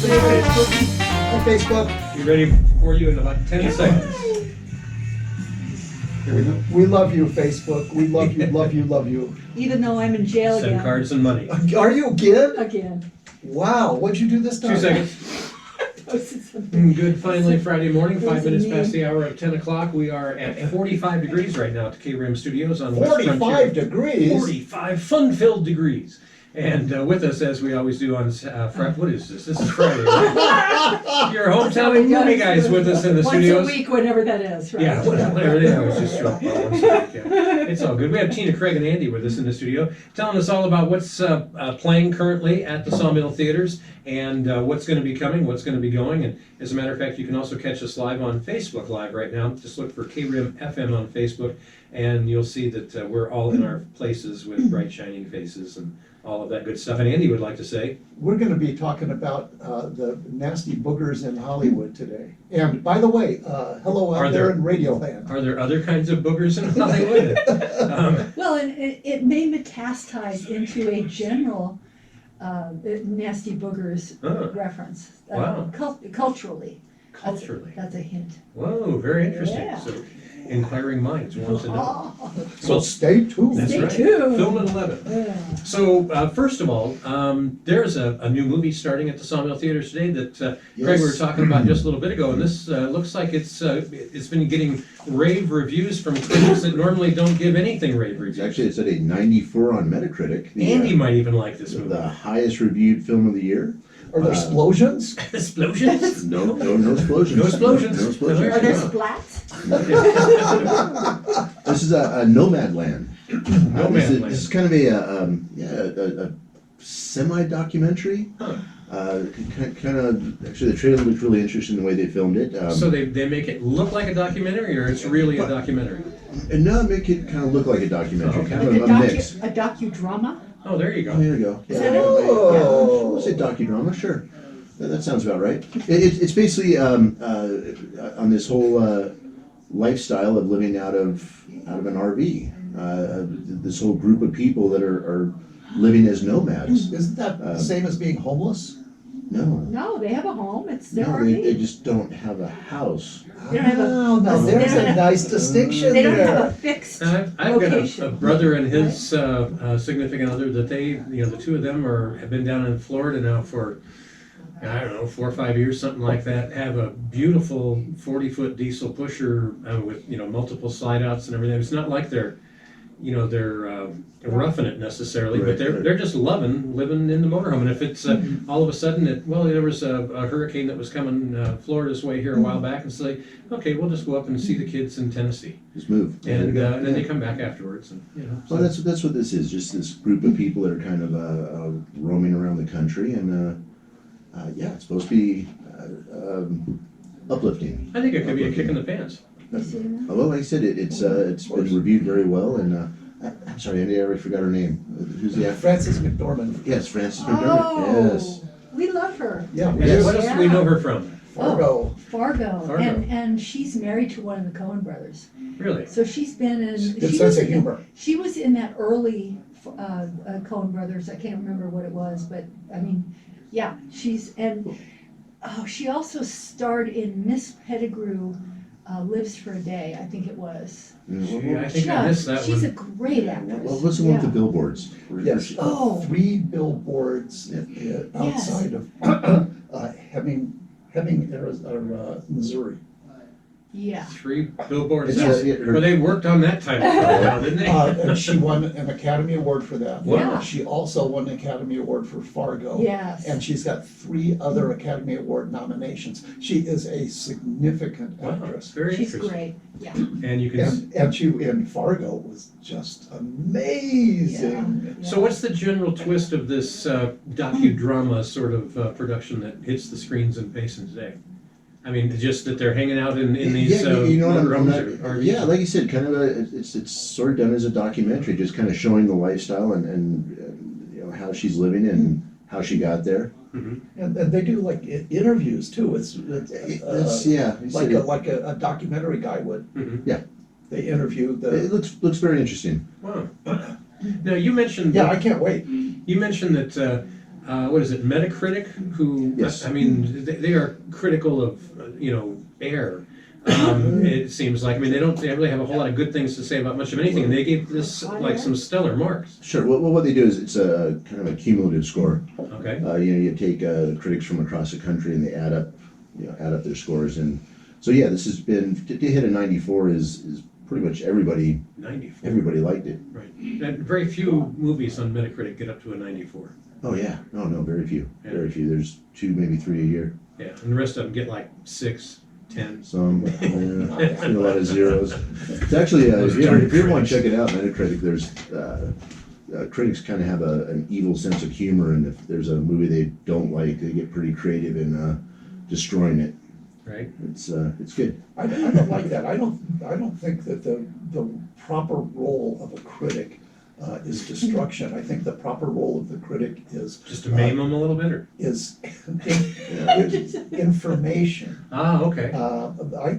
On Facebook. Be ready for you in about 10 seconds. Here we go. We love you, Facebook. We love you, love you, love you. Even though I'm in jail Send again. cards and money. Are you again? Again. Wow, what'd you do this time? 2 seconds. Good, finally Friday morning, 5 minutes past the hour of 10 o'clock. We are at 45 degrees right now at the K-Rim Studios on West 45 Frontier. degrees? 45 fun-filled degrees. And with us, as we always do on what is this? This is Friday, right? Your hometown movie guys with us in the studios. Once a week, whenever that is, right? Yeah, whatever they are, it's just short. Once a week, yeah. It's all good. We have Tina, Craig, and Andy with us in the studio, telling us all about what's playing currently at the Sawmill Theaters and what's going to be coming, what's going to be going. And as a matter of fact, you can also catch us live on Facebook Live right now. Just look for K-Rim FM on Facebook, and you'll see that we're all in our places with bright, shining faces and all of that good stuff. And Andy would like to say, We're going to be talking about the nasty boogers in Hollywood today. And by the way, hello out there in Radio Land. are there other kinds of boogers in Hollywood? Well, and it may metastasize into a general nasty boogers reference. Wow. Culturally. Culturally. That's a hint. Whoa, very interesting. Yeah. So, inquiring minds want to know. So stay tuned. That's Stay right. tuned. Film at 11. Yeah. So, first of all, there's a new movie starting at the Sawmill Theaters today that Craig Yes. we were talking about just a little bit ago, and this looks like it's been getting rave reviews from critics that normally don't give anything rave reviews. Actually, it's at a 94 on Metacritic. Andy might even like this movie. The highest reviewed film of the year. Are there explosions? Explosions? No explosions. No explosions. No explosions. Are there no. splats? This is a Nomad Land. Nomad Land. This is kind of a semi-documentary. Huh. Kind of. Actually, the trailer looks really interesting the way they filmed it. So they make it look like a documentary, or it's really a documentary? And now make it kind of look like a documentary. Okay. Kind Like of a mix. a docudrama? Oh, there you go. Oh, there you go. Is that it? Oh. We'll say docudrama, sure. That sounds about right. It's basically on this whole lifestyle of living out of an RV. This whole group of people that are living as nomads. Isn't that the same as being homeless? No. No, they have a home. It's their No, RV. they just don't have a house. They don't have a- Oh, now they there's don't a have- nice distinction They don't have a there. fixed I've got location. a brother and his significant other that they, the two of them have been down in Florida now for, I don't know, 4 or 5 years, something like that. Have a beautiful 40-foot diesel pusher with multiple slide outs and everything. It's not like they're roughing it necessarily, but Right. they're just living in the motorhome. And if it's all of a sudden there was a hurricane that was coming Florida's way here a while back, and say, okay, we'll just go up and see the kids in Tennessee, Just move. and then they come back afterwards, and So that's what this is. Just this group of people that are kind of roaming around the country, and it's supposed to be uplifting. I think it could be a kick in the pants. You see that? Well, like I said, it's been reviewed very well, and I'm sorry, Andy, I already forgot her name. Who's the actor? Frances McDormand. Yes, Frances McDormand. Oh, Yes. we love her. Yeah, we Yes, do. what else do we know her from? Fargo. Fargo. Fargo. And she's married to one of the Coen brothers. Really? So she's been in. Good she sense was of in- humor. She was in that early Coen brothers. I can't remember what it was, but I mean, yeah, she also starred in Miss Pettigrew Lives for a Day, I think it was. Gee, I think I missed that She's a one. great actress. Well, what's the one with the Yeah. billboards? Yes, Oh. 3 billboards outside of Hemming, Missouri. Yeah. 3 billboards. It's, Well, they worked on that title for a while, didn't they? And she won an Academy Award for that. Wow. She also won an Academy Award for Fargo. Yes. And she's got 3 other Academy Award nominations. She is a significant Wow, actress. very She's interesting. Mm-hmm. great. Yeah. And you can. And she in Fargo was just amazing. So what's the general twist of this docudrama sort of production that hits the screens in Payson today? I mean, just that they're hanging out in these you know what I'm motorhomes not, or yeah, like you said, kind of it's sort of done as a documentary, just kind of showing the lifestyle and how she's living and how she got there. Mm-hmm. And they do like interviews too. It's Yeah, like a documentary guy would. Mm-hmm. Yeah. They interview the. It looks very interesting. Wow. Now you mentioned. Yeah, I can't wait. You mentioned that what is it, Metacritic, who, Yes. I mean, they are critical of, Air. It seems like, I mean, they don't really have a whole lot of good things to say about much of anything, and they gave this like some stellar marks. Sure. Well, what they do is it's a kind of a cumulative score. Okay. You take critics from across the country and they add up their scores. And so yeah, this has been to hit a 94 is pretty much everybody 94. everybody liked it. Right. And very few movies on Metacritic get up to a 94. Oh yeah, no, very few, Yeah. very few. There's 2, maybe 3 a year. Yeah, and the rest of them get like 6, 10. Some, a lot of zeros. It's actually, Those if you ever darn want to critics. check it out, Metacritic, there's, critics kind of have an evil sense of humor, and if there's a movie they don't like, they get pretty creative in destroying it. Right. It's good. I don't like that. I don't think that the proper role of a critic is destruction. I think the proper role of the critic is Just to maim them a little bit, or? is information. Ah, okay.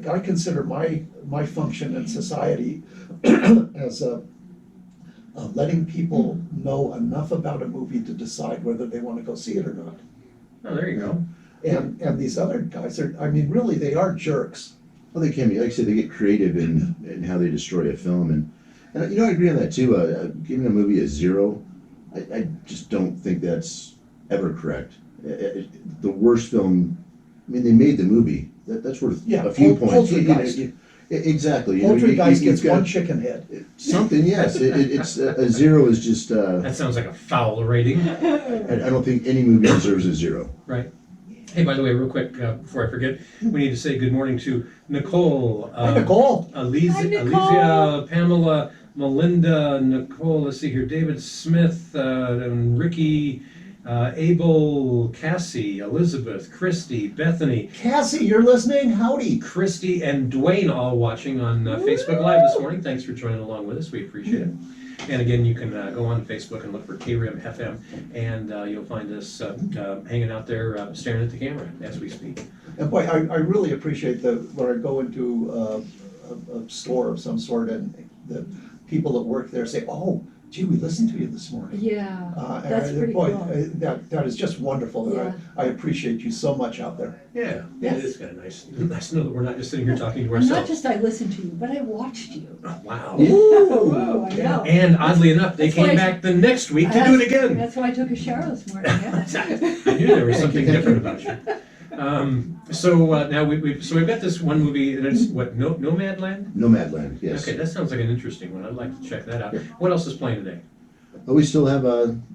I consider my function in society as letting people know enough about a movie to decide whether they want to go see it or not. Oh, there you go. And these other guys are, I mean, really, they are jerks. Well, they can be. Like I said, they get creative in how they destroy a film, and I agree on that too. Giving a movie a 0, I just don't think that's ever correct. The worst film. I mean, they made the movie. That's worth a few points. Poltergeist. Exactly. Poltergeist you've gets got one chicken head. something. Yes, it's a 0 is just. That sounds like a foul rating. I don't think any movie deserves a 0. Right. Hey, by the way, real quick, before I forget, we need to say good morning to Nicole. Hi, Nicole. Alicia, Pamela, Melinda, Nicole, let's see here, David Smith, and Ricky, Abel, Cassie, Elizabeth, Christy, Bethany, Cassie, you're listening? Howdy. Christy, and Dwayne all watching on Facebook Live this morning. Thanks for joining along with us. We appreciate it. And again, you can go on Facebook and look for KRIM FM, and you'll find us hanging out there staring at the camera as we speak. And boy, I really appreciate when I go into a store of some sort and the people that work there say, "Oh, gee, we listened to you this morning." Yeah, And that's pretty boy, cool. that is just wonderful. And Yeah. I appreciate you so much out there. Yeah, Yes. it is kind of nice. Nice to know that we're not just sitting here talking to And not ourselves. just I listened to you, but I watched you. Oh, wow. Ooh, I know. And oddly enough, they That's why came back the next week to do it again. That's why I took a shower this morning, yeah. I knew there was something different about you. Now we've got this one movie, and it's what, Nomad Land? Nomad Land. Yes. Okay, that sounds like an interesting one. I'd like to check that out. Yeah. What else is playing today? Oh, we still have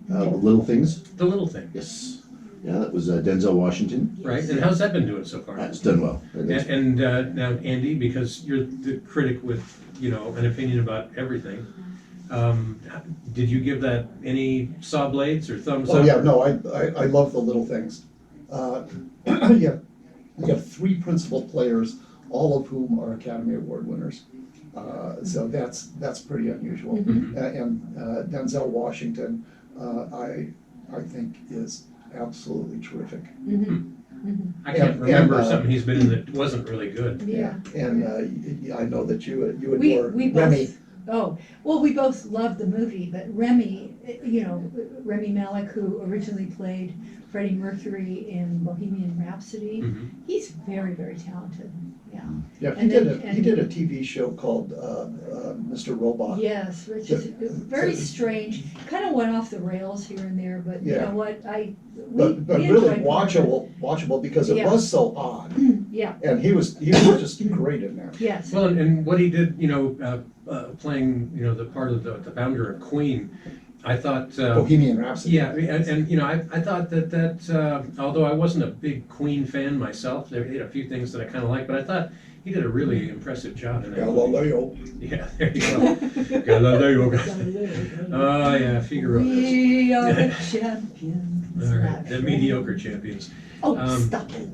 Little Things. The Little Thing. Yes. Yeah, that was Denzel Washington. Right, and how's that been doing so far? It's done well. And now, Andy, because you're the critic with, an opinion about everything, did you give that any saw blades or thumbs up? Oh, yeah, no, I love the little things. Yeah, we have 3 principal players, all of whom are Academy Award winners. So that's pretty unusual. Mhm. And Denzel Washington, I think is absolutely terrific. Mhm, mhm. I can't And- remember and, something he's been in that wasn't really good. Yeah. And I know that you We adore both, Remy. we both loved the movie, but Remy, Remy Malek, who originally played Freddie Mercury in Bohemian Rhapsody, Mhm. he's very, very talented, yeah. Yeah, he And did then- he did a TV show called Mr. Robot. Yes, which is very strange, kind of went off the rails here and there, but you Yeah. know what, But we really enjoyed watchable because it Yeah. was so odd. Yeah, And he was just great in there. yes. Well, and what he did, playing, the part of the founder of Queen, I thought. Bohemian Rhapsody. Yeah, and I thought that although I wasn't a big Queen fan myself, there had a few things that I kind of liked, but I thought he did a really impressive job in that movie. Galileo. Yeah, there you go. Galileo. Oh, yeah, Figaro. We are the champions. All right, the mediocre champions. Oh, Um, stop it.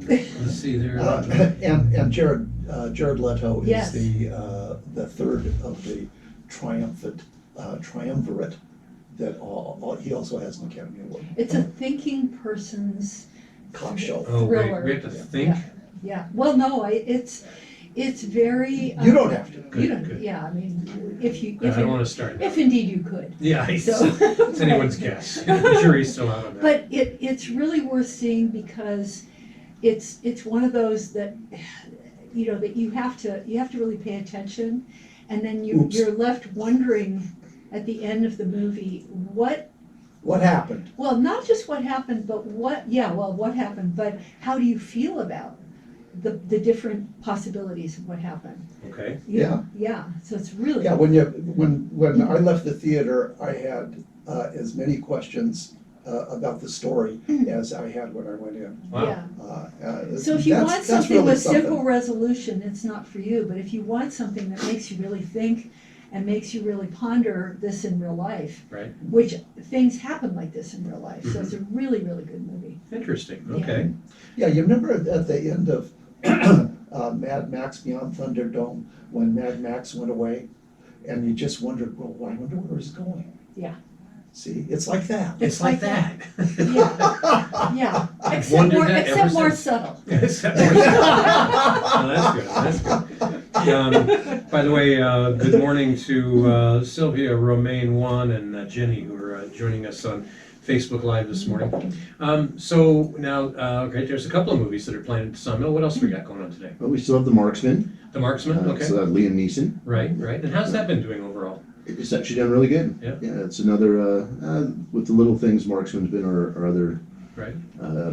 Let's see there. And Jared Leto is Yes. the third of the triumvirate that he also has an Academy Award. It's a thinking person's Cop show. Oh, wait, thriller. we have to think? Yeah. Well, no, it's It's very. You don't have to. You don't, Good. yeah, I mean, if you, I don't want to start if that. indeed you could. Yeah, So- it's anyone's guess. The jury's still out on that. But it's really worth seeing because it's one of those that, you know, that you have to really pay attention. And then Oops. you're left wondering at the end of the movie, what happened? well, not just what happened, but what happened, but how do you feel about the different possibilities of what happened? Okay. Yeah, so it's really. Yeah, when I left the theater, I had as many questions about the story as I had when I went in. Wow. Yeah. So if you want that's something really with simple resolution, it's not for you, but if you want something that makes you really think and makes you really ponder this in real life, Right. which things happen like this in real life, so it's a really, really good movie. Interesting. Okay. Yeah, you remember at the end of Mad Max Beyond Thunderdome, when Mad Max went away, and you just wondered, well, I wonder where he's going. Yeah. See, it's like that. It's like that. Yeah, I've wondered that ever except more since. subtle. Except for- Oh, that's good. By the way, good morning to Sylvia, Romaine, Juan, and Jenny, who are joining us on Facebook Live this morning. So now, okay, there's a couple of movies that are playing at Sawmill. What else we got going on today? Well, we still have The Marksman. The Marksman, okay. It's Liam Neeson. Right. And how's that been doing overall? It's actually done really good. Yeah. It's another, with the little things, Marksman's been our other Right.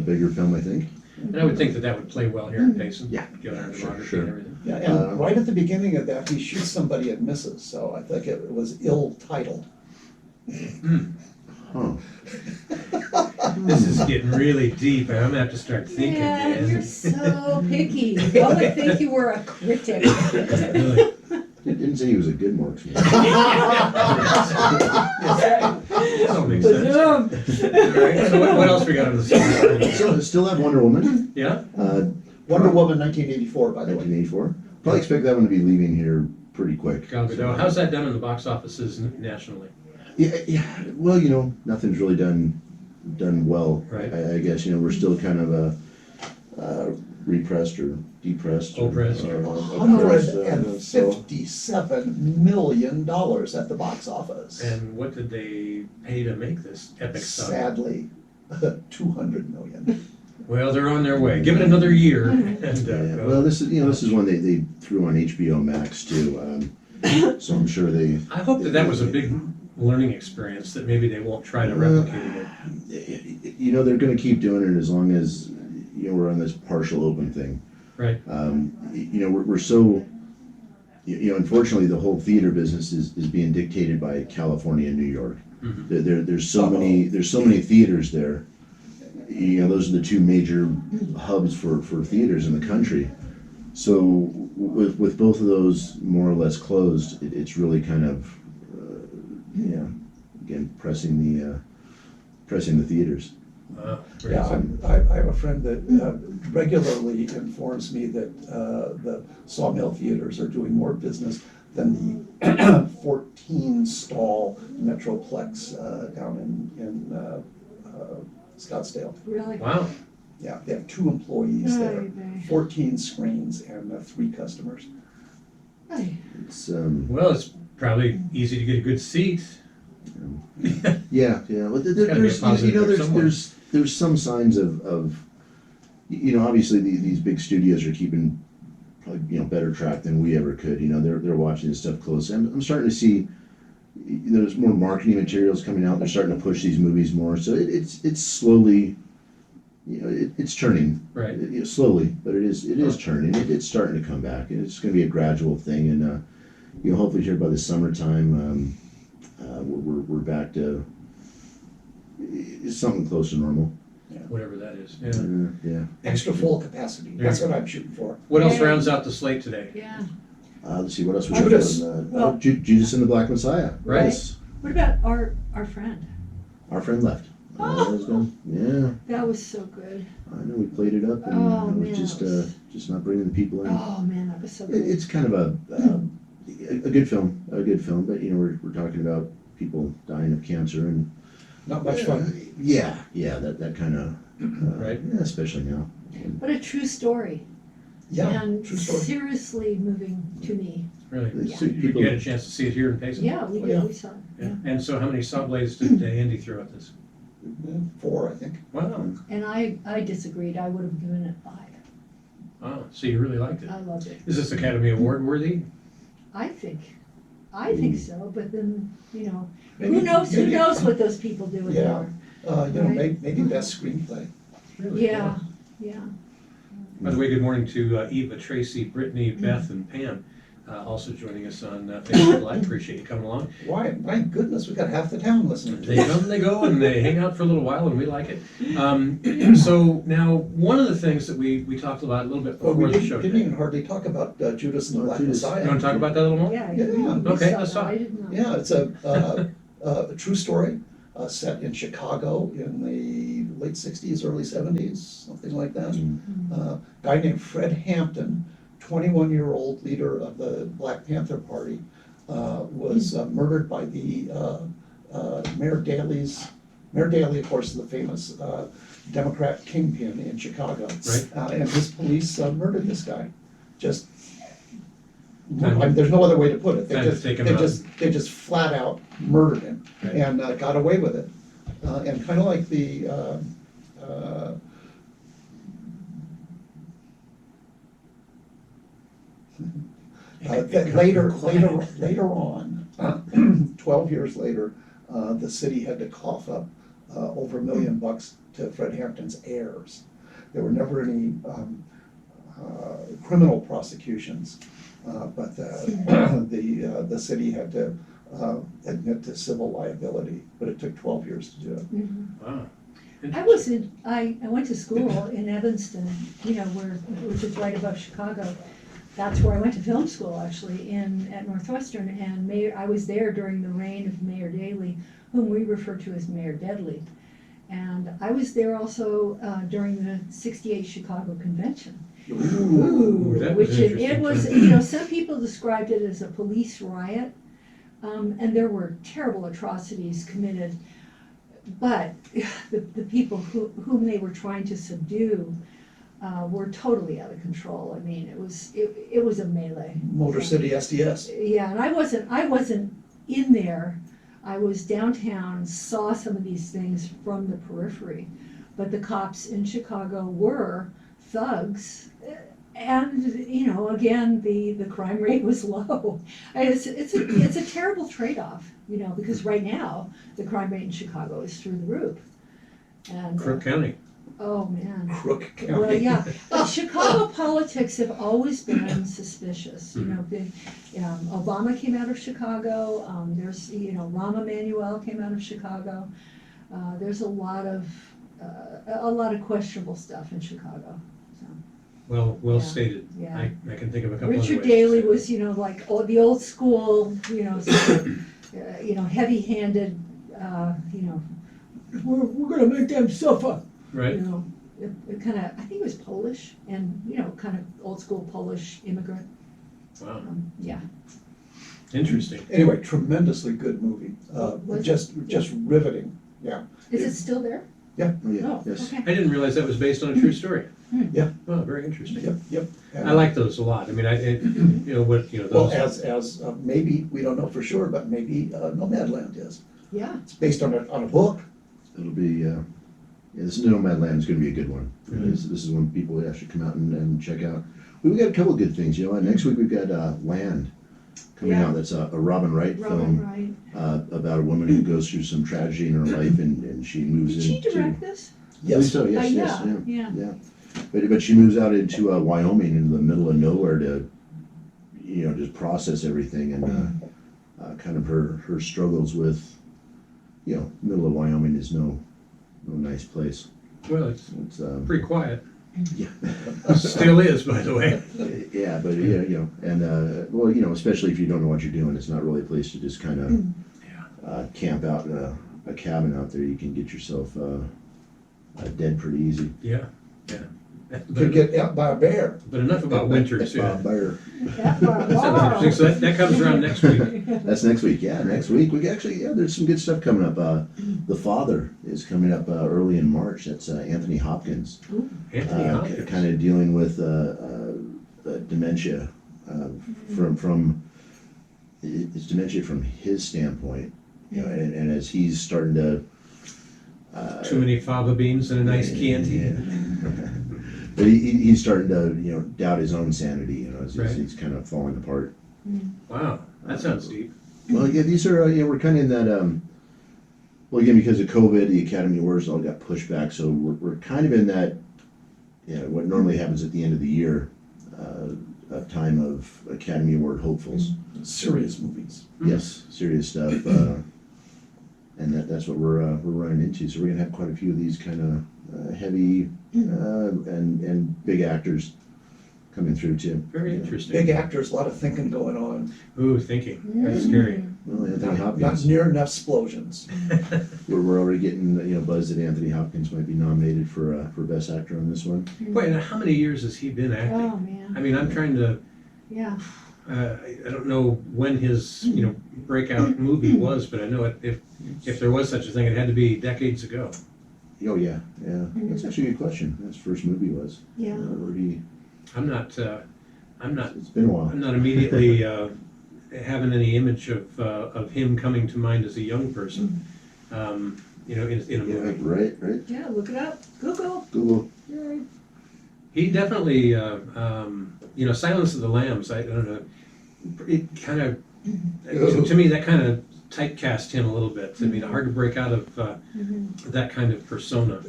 bigger film, I think. And I would think that would play well here in Payson. Yeah. Given our Sure, demography sure. and everything. Yeah, and right at the beginning of that, he shoots somebody and misses, so I think it was ill-titled. Huh. This is getting really deep, and I'm gonna have to start thinking, Yeah, man. you're so picky. One would think you were a critic. Really. Didn't say he was a good marksman. That don't make sense. All right, so what else we got on the side? Still have Wonder Woman, Yeah? Wonder Woman 1984, by the way. 1984. Probably expect that one to be leaving here pretty quick. How's that done in the box offices nationally? Yeah. Well, nothing's really done well. Right. I guess we're still kind of repressed or depressed. Oppressed. $157 million at the box office. And what did they pay to make this epic stuff? Sadly, 200 million. Well, they're on their way. Give it another year. And, Yeah, well, this is one they threw on HBO Max too. So I'm sure they. I hope that was a big learning experience that maybe they won't try to replicate it. They're going to keep doing it as long as we're on this partial open thing. Right. We're so. Unfortunately, the whole theater business is being dictated by California and New York. Mhm. There's so many theaters there. Those are the two major hubs for theaters in the country. So with both of those more or less closed, it's really kind of again pressing the theaters. Yeah, I have a friend that regularly informs me that the Sawmill theaters are doing more business than the 14-stall Metroplex down in Scottsdale. Really? Wow. Yeah, they have 2 employees there, Ay, vey. 14 screens, and 3 customers. Ay. It's Well, it's probably easy to get a good seat. yeah. Well, gotta be a there's positive somewhere. there's some signs of obviously these big studios are keeping probably better track than we ever could. They're watching this stuff closely. I'm starting to see there's more marketing materials coming out. They're starting to push these movies more. So it's slowly. It's turning. Right. Slowly, but it is turning. It's starting to come back, and it's going to be a gradual thing. And hopefully here by the summertime, we're back to something close to normal. Whatever that is. Yeah. Yeah. Extra full capacity, that's what I'm shooting for. What else rounds out the slate today? Yeah. Let's see what else we Judas. got. Well- Judas and the Black Messiah. Right. Yes. What about our friend? Our friend left. Oh. That was good. Yeah. That was so good. I know we played it up, and Oh, it was man, just that was- just not bringing the people in. Oh man, that was so good. It's kind of a good film, but we're talking about people dying of cancer and Not much fun. that kind of Right. yeah, especially now. What a true story. Yeah, And true story. seriously moving to me. Really? Yeah. So Did you get a chance to see it here in Payson? Yeah, we Oh, did, yeah. we saw it, yeah. And so how many saw blades did Andy throw at this? 4, I think. Wow. And I disagreed, I would have given it 5. Wow. So you really liked it. I loved it. Is this Academy Award worthy? I think so, but then, you know, Maybe- who knows maybe- what those people do with Yeah. their, Right. Maybe best screenplay. Really? yeah, yeah. By the way, good morning to Eva, Tracy, Brittany, Beth, and Pam, also joining us on Facebook Live. Appreciate you coming along. Why, my goodness, we got half the town listening to They this. come, they go, and they hang out for a little while, and we like it. So now, one of the things that we talked about a little bit Well, before we the show didn't today. even hardly talk about Judas and the Oh, Black Judas. Messiah. You want to talk about that a little more? Yeah. Yeah. we Okay, saw let's that. talk. I didn't know. Yeah, it's a true story, set in Chicago in the late 60s, early 70s, something like that. Guy named Fred Hampton, 21-year-old leader of the Black Panther Party, was murdered by the Mayor Daley, of course, is the famous Democrat kingpin in Chicago. Right. And his police murdered this guy. Just, I Kind of- mean, there's no other way to put it. Kind of take him out. They just flat out murdered him Right. and got away with it. And kind of like the that later on, 12 years later, the city had to cough up over $1 million to Fred Hampton's heirs. There were never any criminal prosecutions, but the city had to admit to civil liability, but it took 12 years to do it. Mhm. Wow. I went to school in Evanston, you know, which is right above Chicago. That's where I went to film school, actually, at Northwestern, and I was there during the reign of Mayor Daley, whom we refer to as Mayor Deadly. And I was there also during the '68 Chicago Convention. Ooh, that was Which it was, interesting. you know, some people described it as a police riot, and there were terrible atrocities committed. But the people whom they were trying to subdue were totally out of control. I mean, it was a melee. Motor City SDS. Yeah, and I wasn't in there. I was downtown, saw some of these things from the periphery, but the cops in Chicago were thugs, and you know, again, the crime rate was low. It's a terrible trade-off, you know, because right now the crime rate in Chicago is through the roof. And Crook County. oh man. Crook County. Well, yeah, but Chicago politics have always been suspicious, you know, Obama came out of Chicago, there's, you know, Rahm Emanuel came out of Chicago. There's a lot of questionable stuff in Chicago, so. Well Yeah. stated. Yeah. I can think of a couple of ways. Richard to Daley say was, you know, like the old school, you know, sort of, you know, heavy-handed, you know, we're gonna make them suffer. that. Right. You know, it kind of, I think it was Polish and, you know, kind of old school Polish immigrant. Wow. Yeah. Interesting. Anyway, tremendously good movie. Was it? Just riveting. Yeah. Is it still there? Yeah. Oh, yeah, Oh, yes. I okay. didn't realize that was based on a true story. Yeah. Oh, very interesting. Yep. I like those a lot. I mean, you know, Well, those. as maybe, we don't know for sure, but maybe Nomad Land is. Yeah. It's based on a book. It'll be, this Nomad Land is gonna be a good one. Mhm. This is one people should come out and check out. We've got a couple of good things, you know, next week we've got Land coming Yeah. out. That's a Robin Wright Robin film Wright. about a woman who goes through some tragedy in her life and she moves Did she into. direct this? I believe so, yes, Yeah. yeah. But she moves out into Wyoming in the middle of nowhere to, you know, just process everything and kind of her struggles with, you know, middle of Wyoming is no nice place. Well, it's It's pretty quiet. yeah, Still is, by the way. yeah, but yeah, you know, and well, you know, especially if you don't know what you're doing, it's not really a place to just kind of camp out in a cabin out there. You can get yourself dead pretty easy. Yeah. Could get out by a bear. But enough about winters. Bob Yeah. Bayer. That That sounds interesting. So that comes around next week. That's next week. Yeah, next week we actually there's some good stuff coming up. The Father is coming up early in March. That's Anthony Hopkins. Anthony Hopkins. Kind of dealing with dementia it's dementia from his standpoint, you know, and as he's starting to. Too many fava beans and a nice Chianti. Yeah. But he's starting to, you know, doubt his own sanity, you know, as Right. he's kind of falling apart. Wow, that sounds deep. Well, yeah, these are, you know, we're kind of in that, well, again, because of COVID, the Academy Awards all got pushed back, so we're kind of in that, you know, what normally happens at the end of the year, a time of Academy Award hopefuls. Serious movies. Yes, serious stuff, and that's what we're running into. So we're gonna have quite a few of these kind of heavy and big actors coming through too. Very interesting. Big actors, a lot of thinking going on. Ooh, thinking. That's scary. Well, Anthony Not Hopkins. near enough explosions. We're already getting, you know, buzz that Anthony Hopkins might be nominated for Best Actor on this one. Wait, and how many years has he been acting? Oh, man. I mean, I'm trying to. Yeah. I don't know when his breakout movie was, but I know if there was such a thing, it had to be decades ago. Oh yeah. That's actually a good question. His first movie was. Yeah. Where he. I'm not It's been a while. I'm not immediately having any image of him coming to mind as a young person. In a Yeah, movie. right. Yeah, look it up. Google. Google. Yay. He definitely, Silence of the Lambs. I don't know. It kind of, to me, that kind of typecast him a little bit. I mean, hard to break out of that kind of persona.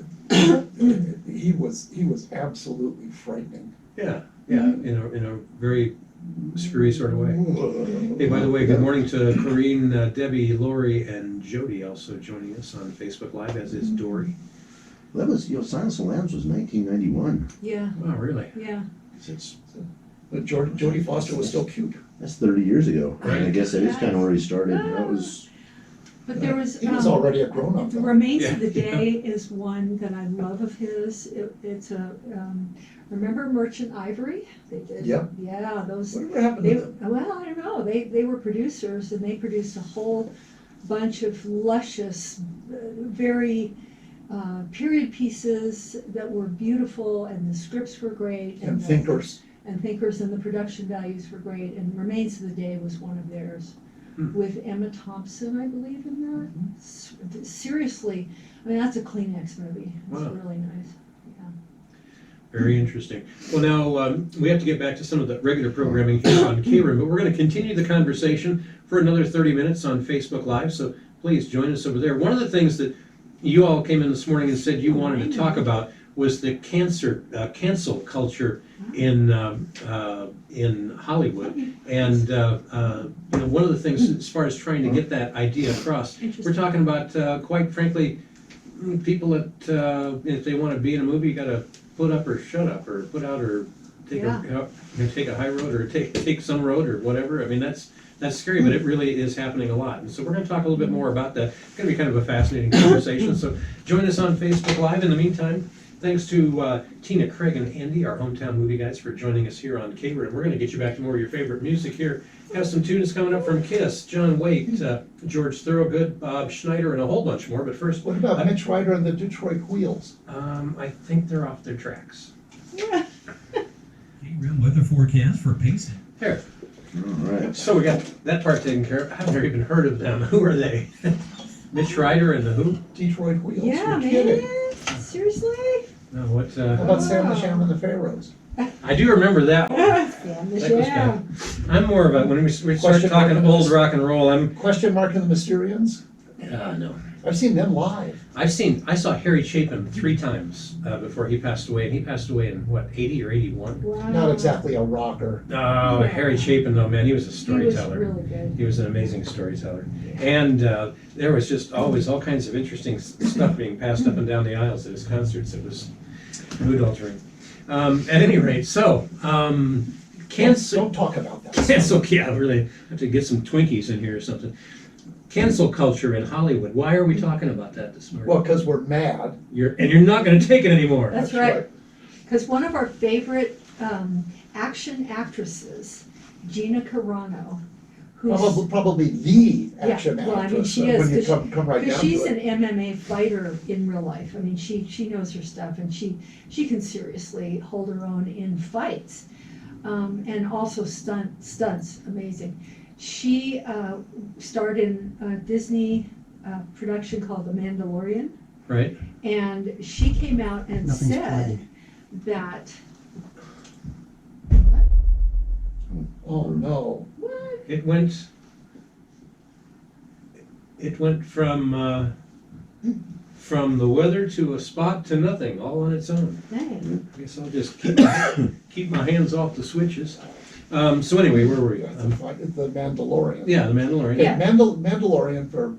He was absolutely frightening. Yeah, in a very screwy sort of way. Hey, by the way, good morning to Corrine, Debbie, Lori, and Jody also joining us on Facebook Live, as is Dory. Well, that was, Silence of the Lambs was 1991. Yeah. Oh, really? Yeah. But Jodie Foster was still cute. That's 30 years ago. Right. And I guess that is kind of where he started. That was. But there was. He was already a grown-up. The though. Remains of the Yeah. Day is one that I love of his. It's a, remember Merchant Ivory? They did. Yep. Yeah, those. Whatever happened They, to them? well, I don't know. They were producers and they produced a whole bunch of luscious, very period pieces that were beautiful, and the scripts were great. And the- thinkers. And thinkers, and the production values were great. And Remains of the Day was one of theirs, with Emma Thompson, I believe, in that. Seriously, I mean, that's a Kleenex movie. It's Wow. really nice. Very interesting. Well, now we have to get back to some of the regular programming here on K-Room, but we're going to continue the conversation for another 30 minutes on Facebook Live, so please join us over there. One of the things that you all came in this morning and said you wanted to talk about was the cancel culture in Hollywood, and one of the things as far as trying to get that idea across, we're talking about quite frankly, people that if they want to be in a movie, you got to put up or shut up, or put out or take take a high road, or take some road, or whatever. I mean, that's scary, but it really is happening a lot. And so we're going to talk a little bit more about that. It's going to be kind of a fascinating conversation. So join us on Facebook Live. In the meantime, thanks to Tina, Craig, and Andy, our hometown movie guys, for joining us here on K-Room. We're going to get you back to more of your favorite music here. Have some tunes coming up from Kiss, John Waite, George Thorogood, Bob Schneider, and a whole bunch more. But first, What about Mitch Ryder and the Detroit Wheels? I think they're off their tracks. K-Room weather forecast for Payson. There. All right. So we got that part taken care of. I haven't even heard of them. Who are they? Mitch Ryder and the who? Detroit Wheels. Yeah, You're kidding. man. Seriously? No, what? How about Sam the Sham and the Pharaohs? I do remember that one. Sam the That was Sham. I'm more of a, when we start Question talking mark. old rock and roll, I'm, Question Mark and the Mysterians? no. I've seen them live. I saw Harry Chapin 3 times before he passed away, and he passed away in, what, 80 or 81? Wow. Not exactly a rocker. Oh, Harry Chapin, though, man, he was a storyteller. He was really good. He was an amazing storyteller. And there was just always all kinds of interesting stuff being passed up and down the aisles at his concerts. It was mood altering. At any rate, so, cancel. Don't talk about that. Cancel, yeah, really, have to get some Twinkies in here or something. Cancel culture in Hollywood. Why are we talking about that this morning? Well, because we're mad. You're not going to take it anymore. That's right. Because one of our favorite action actresses, Gina Carano, who's Probably the action well, I mean, actress. she is, when you 'cause come right because down she's to an it. MMA fighter in real life. I mean, she knows her stuff, and she can seriously hold her own in fights. and also stunts, amazing. She starred in a Disney production called The Mandalorian, Right? and she came out and Nothing's said playing. that. Oh, no. What? It went from the weather to a spot to nothing, all on its own. Dang. I guess I'll just keep my hands off the switches. So anyway, where were we? The Mandalorian. Yeah, The Mandalorian. Yeah. Mandalorian for,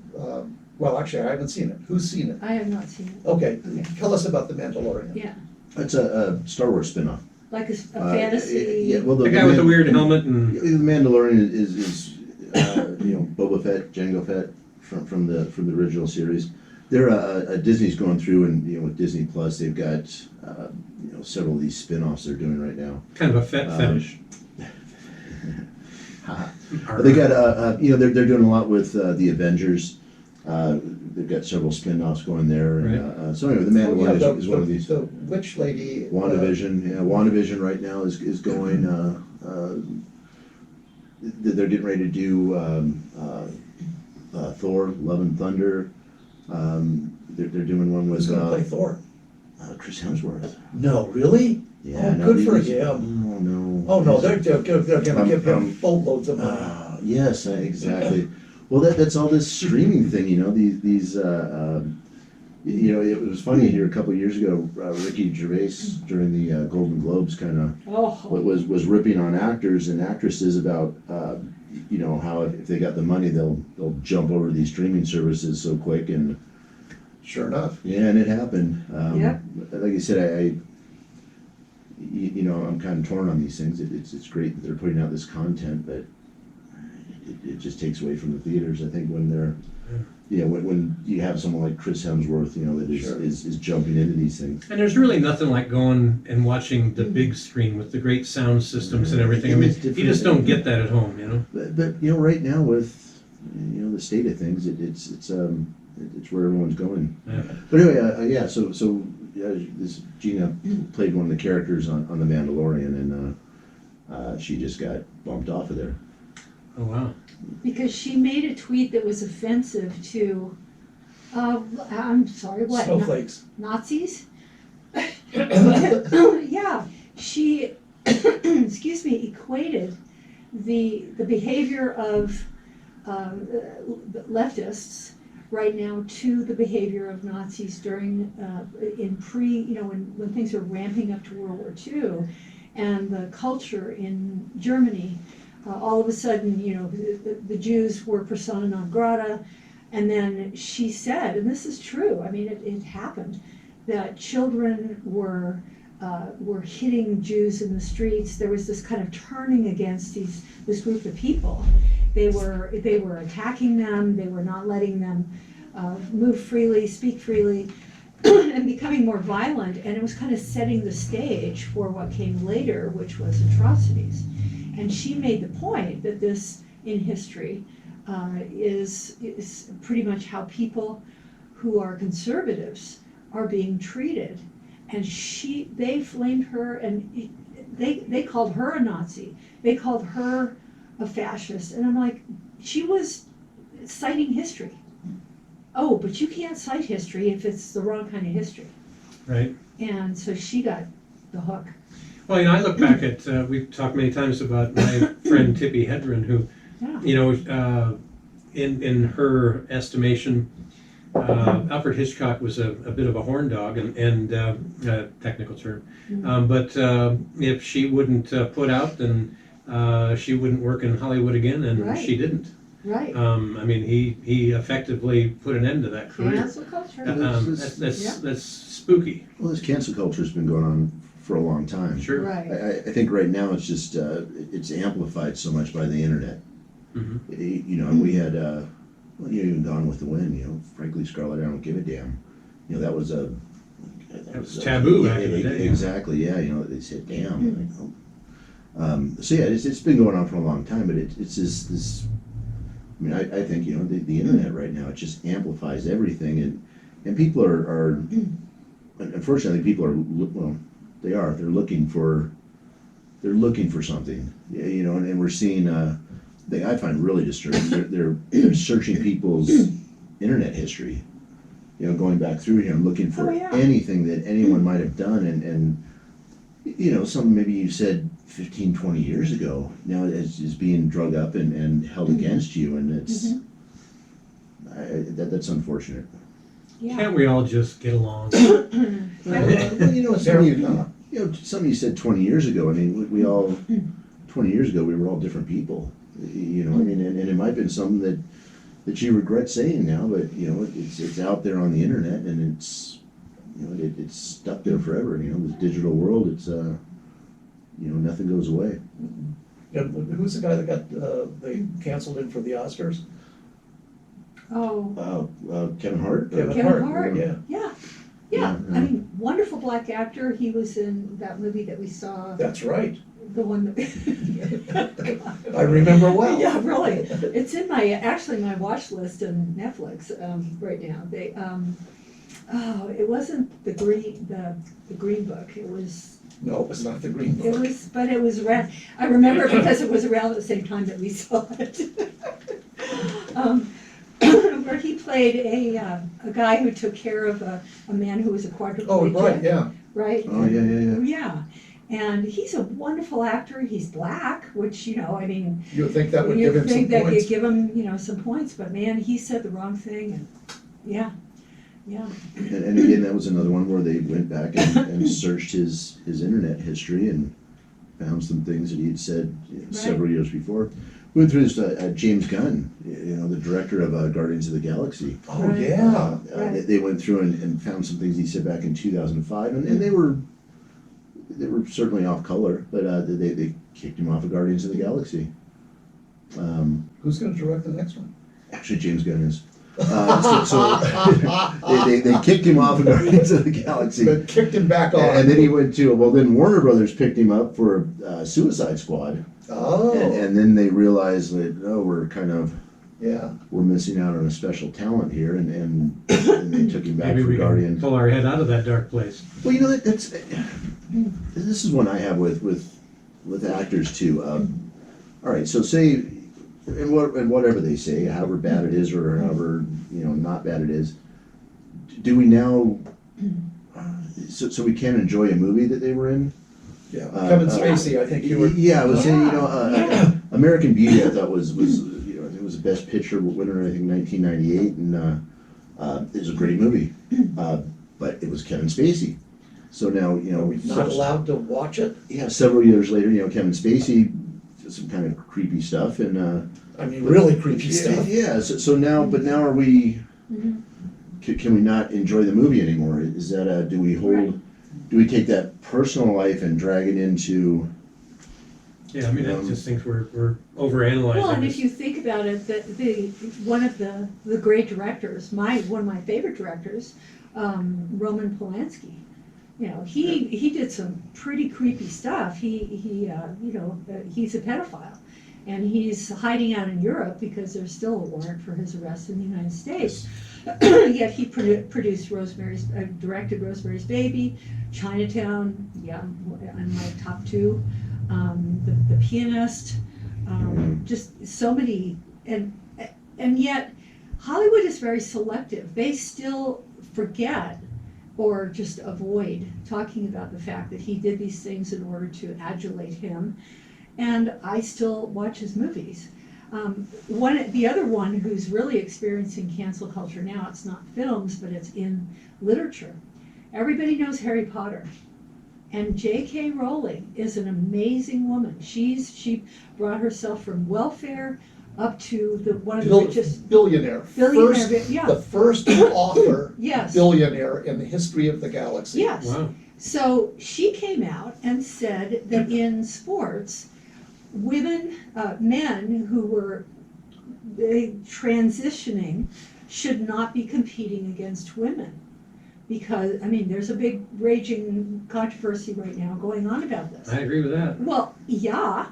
well, actually, I haven't seen it. Who's seen it? I have not seen it. Okay, tell us about the Mandalorian. Yeah, It's a Star Wars spin-off. like a fantasy. Yeah, well, The guy with the weird helmet and The Mandalorian is Boba Fett, Jango Fett from the original series. They're Disney's going through, and with Disney Plus, they've got several of these spin-offs they're doing right now. kind of a fetish. But they got they're doing a lot with the Avengers. They've got several spin-offs going there. And, so anyway, the Mandalorian is one of these. The witch lady. WandaVision, WandaVision right now is going. They're getting ready to do Thor: Love and Thunder. They're doing one Who's with gonna play Thor? Chris Hemsworth. No, really? Yeah, Oh, no, good for these- him. Oh no. Oh, no, they're gonna give him boatloads of money. Yes, exactly. Well, that's all this streaming thing. These. It was funny here a couple of years ago. Ricky Gervais during the Golden Globes kind of Oh, was ripping on actors and actresses about how if they got the money they'll jump over these streaming services so quick, and Sure enough. yeah, and it happened. Yep. Like I said, I'm kind of torn on these things. It's great that they're putting out this content, but it just takes away from the theaters. I think when they're when you have someone like Chris Hemsworth, that Sure. is jumping into these things. And there's really nothing like going and watching the big screen with the great sound systems and everything. I mean, It's you different. just don't get that at home, But right now with the state of things, it's where everyone's going. Yeah. But anyway, so this Gina played one of the characters on The Mandalorian, and she just got bumped off of there. Oh wow. because she made a tweet that was offensive to, I'm sorry, what? Snowflakes. Nazis? Yeah, she, excuse me, equated the behavior of leftists right now to the behavior of Nazis during, when things were ramping up to World War II, and the culture in Germany. All of a sudden, the Jews were persona non grata, and then she said, and this is true, I mean, it happened, that children were hitting Jews in the streets. There was this kind of turning against this group of people. They were attacking them. They were not letting them move freely, speak freely, and becoming more violent. And it was kind of setting the stage for what came later, which was atrocities. And she made the point that this, in history, is pretty much how people who are conservatives are being treated. And they flamed her, and they called her a Nazi. They called her a fascist. And I'm like, she was citing history. Oh, but you can't cite history if it's the wrong kind of history. Right. And so she got the hook. Well, I look back at, we've talked many times about my friend Tippi Hedren, who, Yeah. in her estimation, Alfred Hitchcock was a bit of a horn dog, and technical term. But if she wouldn't put out, then she wouldn't work in Hollywood again, and Right. she didn't. Right. I mean, he effectively put an end to that career. Cancel culture. That's spooky. Well, this cancel culture has been going on for a long time. Sure. Right. I think right now it's just it's amplified so much by the internet. Mhm. And we had even Gone with the Wind. Frankly, Scarlett, I don't give a damn. That was a That was taboo back in the day. Exactly. Yeah. They said damn. So yeah, it's been going on for a long time, but it's just this. I mean, I think the internet right now, it just amplifies everything, and people are unfortunately people are they're looking for they're looking for something, you know, and we're seeing, thing I find really disturbing, they're searching people's internet history, you know, going back through here and looking for Oh, yeah. anything that anyone might have done, and you know, something maybe you said 15, 20 years ago, now is being drug up and held against you, and it's, that's unfortunate. Yeah. Can't we all just get along? Well, you know, something you said 20 years ago, I mean, we all, 20 years ago, we were all different people, you know, I mean, and it might have been something that you regret saying now, but, you know, it's out there on the internet, and it's, you know, it's stuck there forever, you know, this digital world, it's, you know, nothing goes away. Yeah, who's the guy that got, they canceled him for the Oscars? Oh, Kevin Hart? Kevin Hart. Yeah. yeah. Yeah, I mean, wonderful black actor. He was in that movie that we saw, That's right. the one that. I remember well. Yeah, really. It's in actually my watch list on Netflix right now. They, it wasn't the Green Book. It was. No, it was not the Green It Book. was, but it was around. I remember because it was around at the same time that we saw it. Where he played a guy who took care of a man who was a quadriplegic. Oh, right, yeah. Right? Oh, yeah. Yeah. And he's a wonderful actor. He's black, which, you know, I mean, You would think that would give you'd him some think that points. you'd give him, you know, some points, but man, he said the wrong thing, and yeah. And again, that was another one where they went back and searched his internet history and found some things that he had said, you know, several years before. We went through this, James Gunn, you know, the director of Guardians of the Galaxy. Oh, Right. yeah. They went through and found some things he said back in 2005, and they were certainly off color, but they kicked him off of Guardians of the Galaxy. Who's gonna direct the next one? Actually, James Gunn is. They kicked him off of Guardians of the Galaxy. But kicked him back on. And then he went to, well, then Warner Brothers picked him up for Suicide Squad. Oh, And then they realized that, oh, yeah. we're missing out on a special talent here, and they took him back Maybe for we can Guardians. pull our head out of that dark place. Well, you know, that's this is one I have with actors too. All right, so say, and whatever they say, however bad it is or however, you know, not bad it is, do we now, so we can't enjoy a movie that they were in? Yeah, Kevin Spacey, I think you were. Yeah, I was saying, you know, Yeah. American Beauty, I thought was you know, it was the best picture winner, I think, 1998, and it was a great movie, but it was Kevin Spacey. So now, you know, Are we not allowed to watch it? yeah, several years later, you know, Kevin Spacey did some kind of creepy stuff, and I mean, really creepy stuff. Yeah, so now, but now are we? Mhm. Can we not enjoy the movie anymore? Is that do we hold? Right. Do we take that personal life and drag it into? Yeah, I mean, I just think we're overanalyzing Well, and this. if you think about it, the one of the great directors, one of my favorite directors, Roman Polanski. You know, he did some pretty creepy stuff. He you know, he's a pedophile, and he's hiding out in Europe because there's still a warrant for his arrest in the United States. Yet he produced directed Rosemary's Baby, Chinatown, yeah, on my top two, the Pianist, just so many, and yet Hollywood is very selective. They still forget or just avoid talking about the fact that he did these things in order to adulate him, and I still watch his movies. The other one who's really experiencing cancel culture now, it's not films, but it's in literature. Everybody knows Harry Potter. And J.K. Rowling is an amazing woman. She brought herself from welfare up to one of the richest Billionaire. yeah. The first author Yes. billionaire in the history of the galaxy. Yes. Wow. So she came out and said that in sports, men who were transitioning should not be competing against women. Because, I mean, there's a big raging controversy right now going on about this. I agree with that. Well, yeah,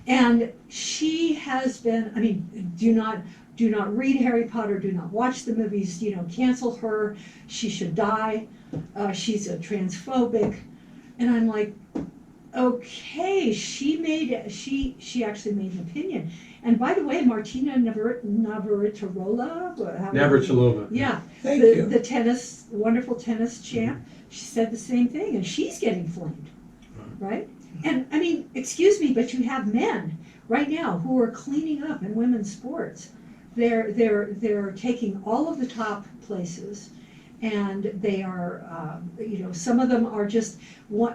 and she has been, I mean, do not read Harry Potter, do not watch the movies, you know, cancel her, she should die, she's a transphobic, and I'm like, Okay, she actually made an opinion. And by the way, Martina Navratilova. Navratilova. Yeah, Thank you. the tennis, wonderful tennis champ. She said the same thing, and she's getting flamed, right? And I mean, excuse me, but you have men right now who are cleaning up in women's sports. They're taking all of the top places, and they are, some of them are just,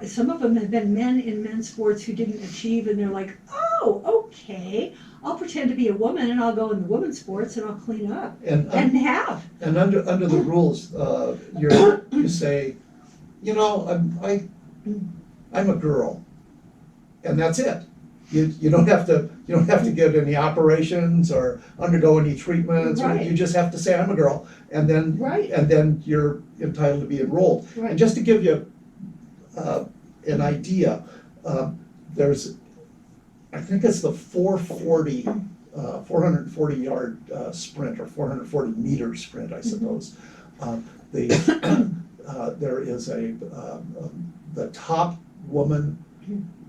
some of them have been men in men's sports who didn't achieve, and they're like, oh, okay, I'll pretend to be a woman, and I'll go in the women's sports, and I'll clean up, and have. And under the rules, you say, I'm a girl, and that's it. You don't have to get any operations or undergo any treatments. Right. You just have to say I'm a girl, and then Right. and then you're entitled to be enrolled. Right. And just to give you an idea, there's, I think it's the 440 yard sprint, or 440 meter sprint, I suppose. There is the top woman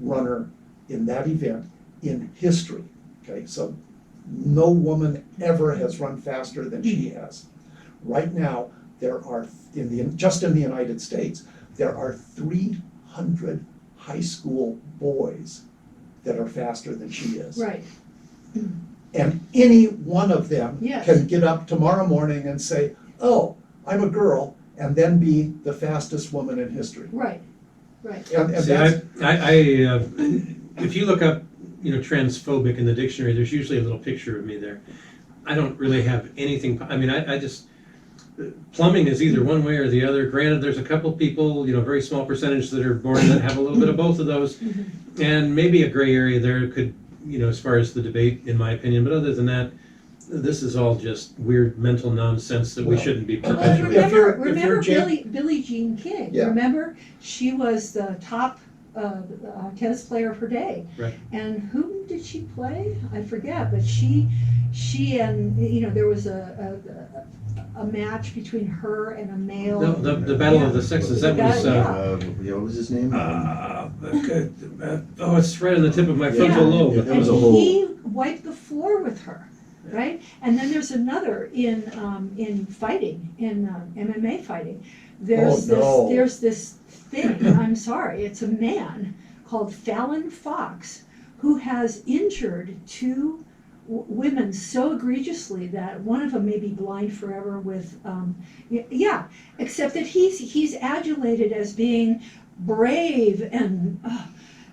runner in that event in history. Okay, so no woman ever has run faster than she has. Right now, there are just in the United States, there are 300 high school boys that are faster than she is. Right. And any one of them Yes. can get up tomorrow morning and say, oh, I'm a girl, and then be the fastest woman in history. Right. Right. And See, that's, if you look up, transphobic in the dictionary, there's usually a little picture of me there. I don't really have anything, I just, plumbing is either one way or the other. Granted, there's a couple people, very small percentage that are born that have a little bit of both of those. And maybe a gray area there could, as far as the debate, in my opinion, but other than that, this is all just weird mental nonsense that we Well, shouldn't be Well, perpetuating. remember Billie Jean King. Yeah. Remember, she was the top tennis player of her day. Right. And whom did she play? I forget, but she and there was a match between her and a male. The battle of the sexes, that was, What was his name? it's right on the tip of my frontal Yeah. lobe. Yeah, that was and a whole- he wiped the floor with her, right? And then there's another in fighting, in MMA fighting. There's no. this thing. I'm sorry, it's a man called Fallon Fox who has injured two women so egregiously that one of them may be blind forever with, except that he's adulated as being brave and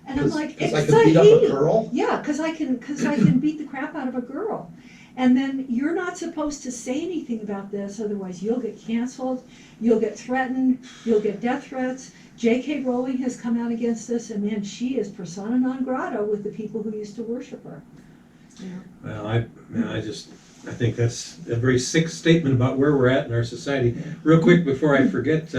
I'm like, because I can beat up a exciting. girl. Yeah, because I can beat the crap out of a girl. And then you're not supposed to say anything about this, otherwise you'll get canceled, you'll get threatened, you'll get death threats. J.K. Rowling has come out against this, and then she is persona non grata with the people who used to worship her. Well, I think that's a very sick statement about where we're at in our society. Real quick before I forget,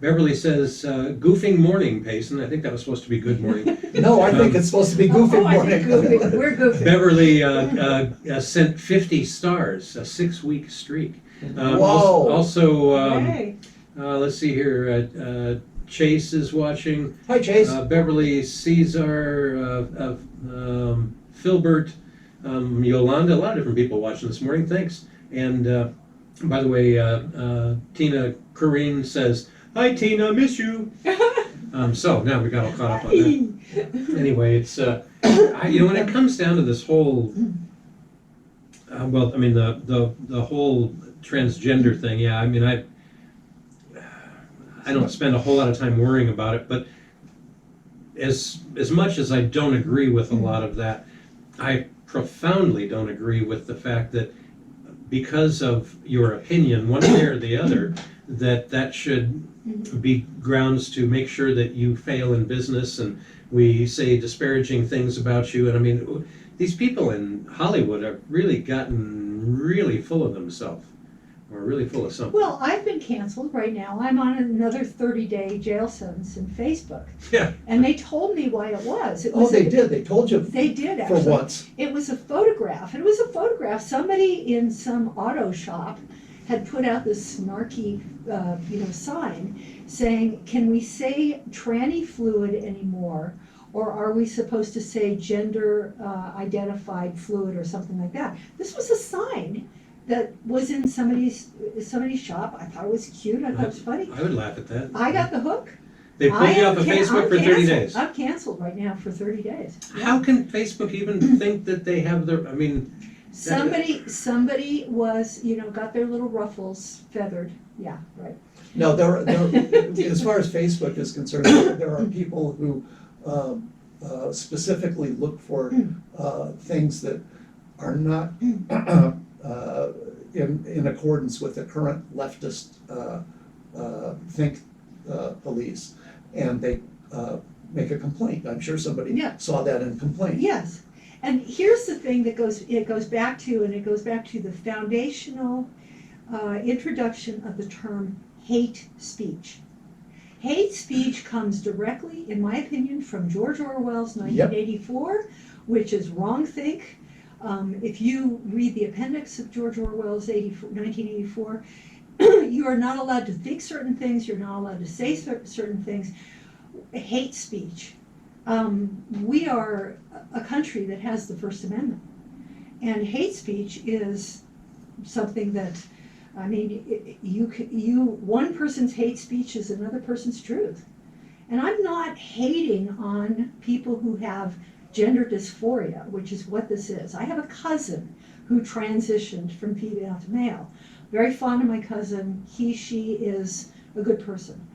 Beverly says, goofing morning, Payson. I think that was supposed to be good morning. No, I think it's supposed to be goofing I morning. think goofing. We're goofing. Beverly sent 50 stars, a 6-week streak. Whoa. Also, Hey. let's see here, Chase is watching. Hi, Chase. Beverly, Caesar, Filbert, Yolanda, a lot of different people watching this morning. Thanks. And by the way, Tina Carino says, "Hi, Tina, miss you." So now we got all caught up on that. Anyway, it's when it comes down to this whole, the whole transgender thing. Yeah, I don't spend a whole lot of time worrying about it, but as much as I don't agree with a lot of that, I profoundly don't agree with the fact that because of your opinion, one way or the other, that should be grounds to make sure that you fail in business and we say disparaging things about you. And these people in Hollywood have really gotten really full of themselves, or really full of something. Well, I've been canceled right now. I'm on another 30-day jail sentence in Facebook. Yeah. And they told me why it was. Oh, they did. They told you They did, for actually. once. It was a photograph. It was a photograph. Somebody in some auto shop had put out this snarky, sign saying, can we say tranny fluid anymore? Or are we supposed to say gender identified fluid or something like that? This was a sign that was in somebody's shop. I thought it was cute, I thought it was funny. I would laugh at that. I got the hook. They pulled you off of Facebook for 30 days. I'm canceled right now for 30 days. How can Facebook even think that they have their, I mean, Somebody was, got their little ruffles feathered. Yeah, right. No, as far as Facebook is concerned, there are people who specifically look for things that are not in accordance with the current leftist police, and they make a complaint. I'm sure somebody saw that and complained. Yes, and here's the thing that goes back to the foundational introduction of the term hate speech. Hate speech comes directly, in my opinion, from George Orwell's 1984, which is wrongthink. If you read the appendix of George Orwell's 1984, you are not allowed to think certain things, you're not allowed to say certain things. Hate speech. We are a country that has the First Amendment, and hate speech is something that, I mean, one person's hate speech is another person's truth. And I'm not hating on people who have gender dysphoria, which is what this is. I have a cousin who transitioned from female to male. Very fond of my cousin. She is a good person,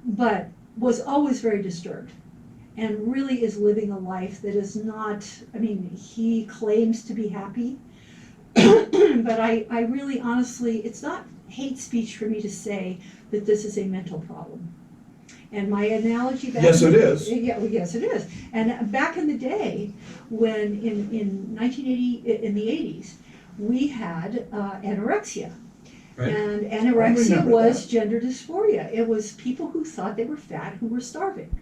but was always very disturbed and really is living a life that is not, I mean, he claims to be happy, but I really honestly, it's not hate speech for me to say that this is a mental problem. And my analogy back Yes, it is. Yeah, well, yes, it is. And back in the day, when in 1980, in the 80s, we had anorexia. right? And I anorexia remember was that. gender dysphoria. It was people who thought they were fat who were starving.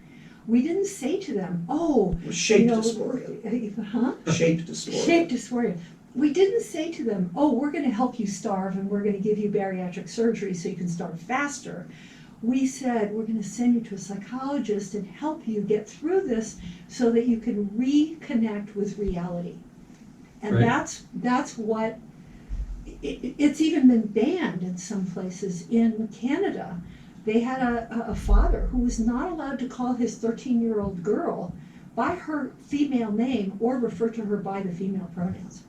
We didn't say to them, oh, Shape dysphoria. Huh? Shape dysphoria. Shape dysphoria. We didn't say to them, oh, we're going to help you starve and we're going to give you bariatric surgery so you can starve faster. We said, we're going to send you to a psychologist and help you get through this so that you can reconnect with reality. And Right. that's what, it's even been banned in some places. In Canada, they had a father who was not allowed to call his 13-year-old girl by her female name or refer to her by the female pronouns.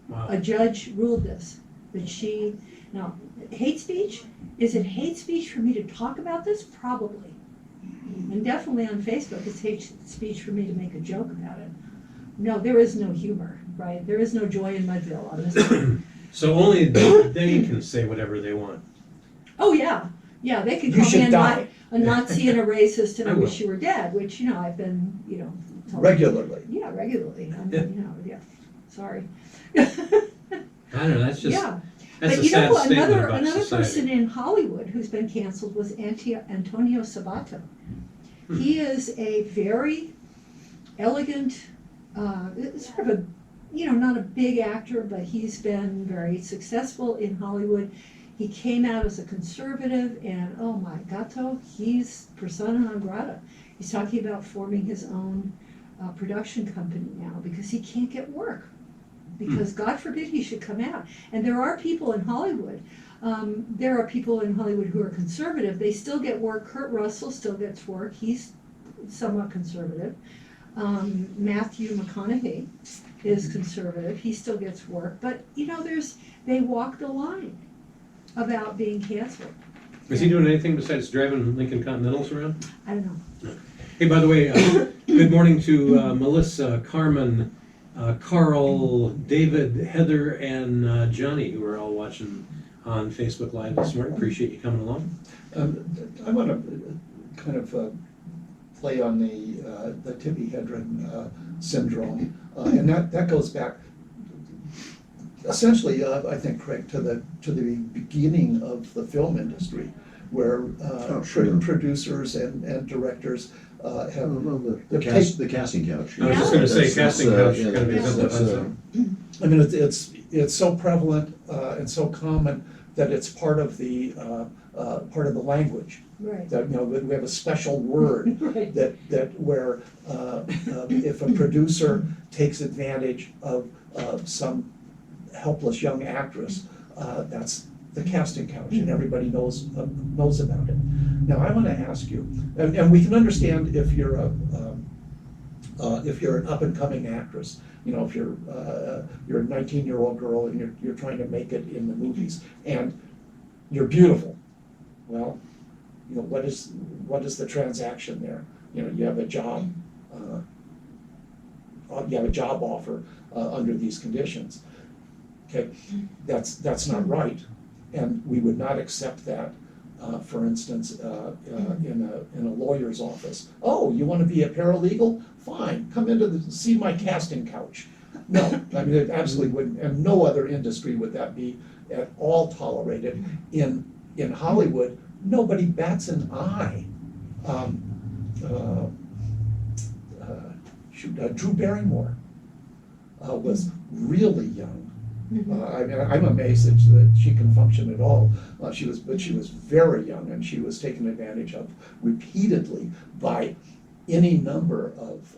Wow. A judge ruled this, that now, hate speech? Is it hate speech for me to talk about this? Probably. And definitely on Facebook, it's hate speech for me to make a joke about it. No, there is no humor, right? There is no joy in Mudville on this. So only they can say whatever they want. Oh, yeah. Yeah, they could You call me should die. a Nazi and a racist and I I will. wish you were dead, which, I've been, told. Regularly. Yeah, regularly. I mean, yeah. Sorry. I don't know, that's just, Yeah. that's But a sad statement another about person society. in Hollywood who's been canceled was Antonio Sabato. He is a very elegant, sort of a, not a big actor, but he's been very successful in Hollywood. He came out as a conservative, and oh my gato, he's persona non grata. He's talking about forming his own production company now because he can't get work. Because God forbid he should come out. And there are people in Hollywood. There are people in Hollywood who are conservative. They still get work. Kurt Russell still gets work. He's somewhat conservative. Matthew McConaughey is conservative. He still gets work. But, they walk the line about being canceled. Is he doing anything besides driving Lincoln Continentals around? I don't know. Hey, by the way, good morning to Melissa, Carmen, Carl, David, Heather, and Johnny, who are all watching on Facebook Live this morning. Appreciate you coming along. I want to kind of play on the Tippi Hedren syndrome, and that goes back essentially, I think, Craig, to the beginning of the film industry, where producers and directors have The casting couch. I was just gonna say, casting couch is gonna be that's, something. I mean, it's so prevalent and so common that it's part of the language. Right. That, you know, that we have a special word Right. that where if a producer takes advantage of some helpless young actress, that's the casting couch, and everybody knows about it. Now, I want to ask you, and we can understand if you're an up and coming actress. You know, if you're a 19-year-old girl and you're trying to make it in the movies, and you're beautiful. Well, you know, what is the transaction there? You know, you have a job offer under these conditions. Okay, that's not right, and we would not accept that. For instance, in a lawyer's office. Oh, you want to be a paralegal? Fine, come see my casting couch. No, I mean, it absolutely wouldn't, and no other industry would that be at all tolerated. In Hollywood, nobody bats an eye. Drew Barrymore was really young. I mean, I'm amazed that she can function at all. But she was very young, and she was taken advantage of repeatedly by any number of